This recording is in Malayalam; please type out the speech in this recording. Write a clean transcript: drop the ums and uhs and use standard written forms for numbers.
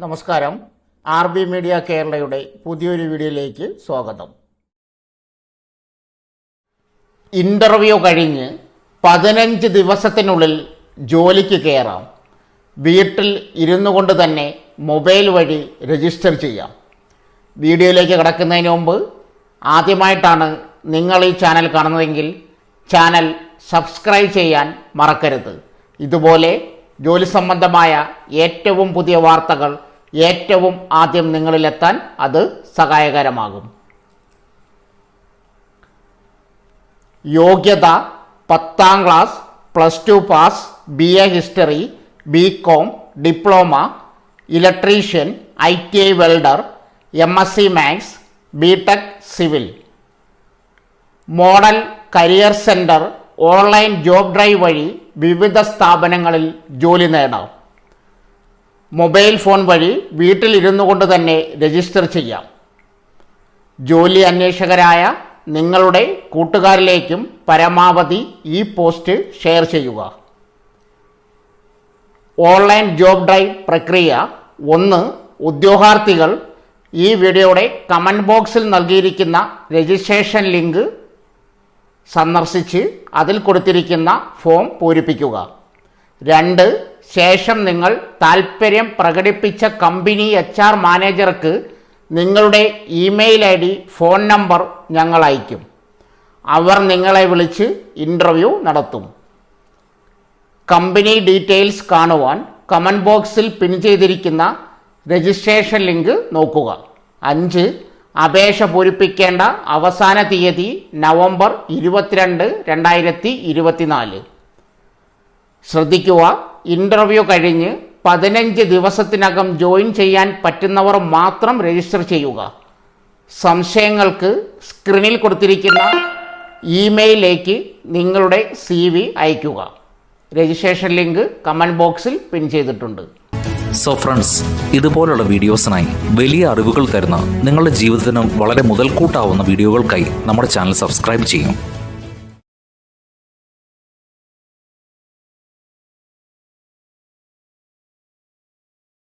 നമസ്കാരം. RB മീഡിയ കേരളയുടെ പുതിയൊരു വീഡിയോയിലേക്ക് സ്വാഗതം. ഇൻ്റർവ്യൂ കഴിഞ്ഞ് 15 ദിവസത്തിനുള്ളിൽ ജോലിക്ക് കയറാം. വീട്ടിൽ ഇരുന്നു കൊണ്ട് തന്നെ മൊബൈൽ വഴി രജിസ്റ്റർ ചെയ്യാം. വീഡിയോയിലേക്ക് കടക്കുന്നതിന് മുമ്പ് ആദ്യമായിട്ടാണ് നിങ്ങൾ ഈ ചാനൽ കാണുന്നതെങ്കിൽ ചാനൽ സബ്സ്ക്രൈബ് ചെയ്യാൻ മറക്കരുത്. ഇതുപോലെ ജോലി സംബന്ധമായ ഏറ്റവും പുതിയ വാർത്തകൾ ഏറ്റവും ആദ്യം നിങ്ങളിലെത്താൻ അത് സഹായകരമാകും. യോഗ്യത 10ാം class, +2 pass, BA history, BCom, diploma, electrician, ITI welder, MSc maths, BTech civil. Model career centre online job drive വഴി വിവിധ സ്ഥാപനങ്ങളിൽ ജോലി നേടാം. മൊബൈൽ ഫോൺ വഴി വീട്ടിൽ ഇരുന്നു കൊണ്ട് തന്നെ രജിസ്റ്റർ ചെയ്യാം. ജോലി അന്വേഷകരായ നിങ്ങളുടെ കൂട്ടുകാരിലേക്കും പരമാവധി ഈ പോസ്റ്റ് ഷെയർ ചെയ്യുക. ഓൺലൈൻ ജോബ് ഡ്രൈവ് പ്രക്രിയ 1. ഉദ്യോഗാർത്ഥികൾ ഈ വീഡിയോയുടെ കമൻറ്റ് ബോക്സിൽ നൽകിയിരിക്കുന്ന രജിസ്ട്രേഷൻ ലിങ്ക് സന്ദർശിച്ച് അതിൽ കൊടുത്തിരിക്കുന്ന ഫോം പൂരിപ്പിക്കുക. 2. ശേഷം നിങ്ങൾ താൽപ്പര്യം പ്രകടിപ്പിച്ച കമ്പനി HR മാനേജർക്ക് നിങ്ങളുടെ ഇമെയിൽ ID, ഫോൺ നമ്പർ ഞങ്ങൾ അയക്കും. അവർ നിങ്ങളെ വിളിച്ച് ഇൻ്റർവ്യൂ നടത്തും. കമ്പനി ഡീറ്റെയിൽസ് കാണുവാൻ കമൻറ്റ് ബോക്സിൽ പിൻ ചെയ്തിരിക്കുന്ന രജിസ്ട്രേഷൻ ലിങ്ക് നോക്കുക. 5. അപേക്ഷ പൂരിപ്പിക്കേണ്ട അവസാന തീയതി നവംബർ 22, 2024. ശ്രദ്ധിക്കുക, ഇൻ്റർവ്യൂ കഴിഞ്ഞ് 15 ദിവസത്തിനകം ജോയിൻ ചെയ്യാൻ പറ്റുന്നവർ മാത്രം രജിസ്റ്റർ ചെയ്യുക. സംശയങ്ങൾക്ക് സ്ക്രീനിൽ കൊടുത്തിരിക്കുന്ന ഇമെയിലിലേക്ക് നിങ്ങളുടെ CV അയയ്ക്കുക. രജിസ്ട്രേഷൻ ലിങ്ക് കമൻറ്റ് ബോക്സിൽ പിൻ ചെയ്തിട്ടുണ്ട്. സോ ഫ്രണ്ട്സ്, ഇതുപോലുള്ള വീഡിയോസിനായി വലിയ അറിവുകൾ തരുന്ന നിങ്ങളുടെ ജീവിതത്തിന് വളരെ മുതൽക്കൂട്ടാവുന്ന വീഡിയോകൾക്കായി നമ്മുടെ ചാനൽ സബ്സ്ക്രൈബ് ചെയ്യും.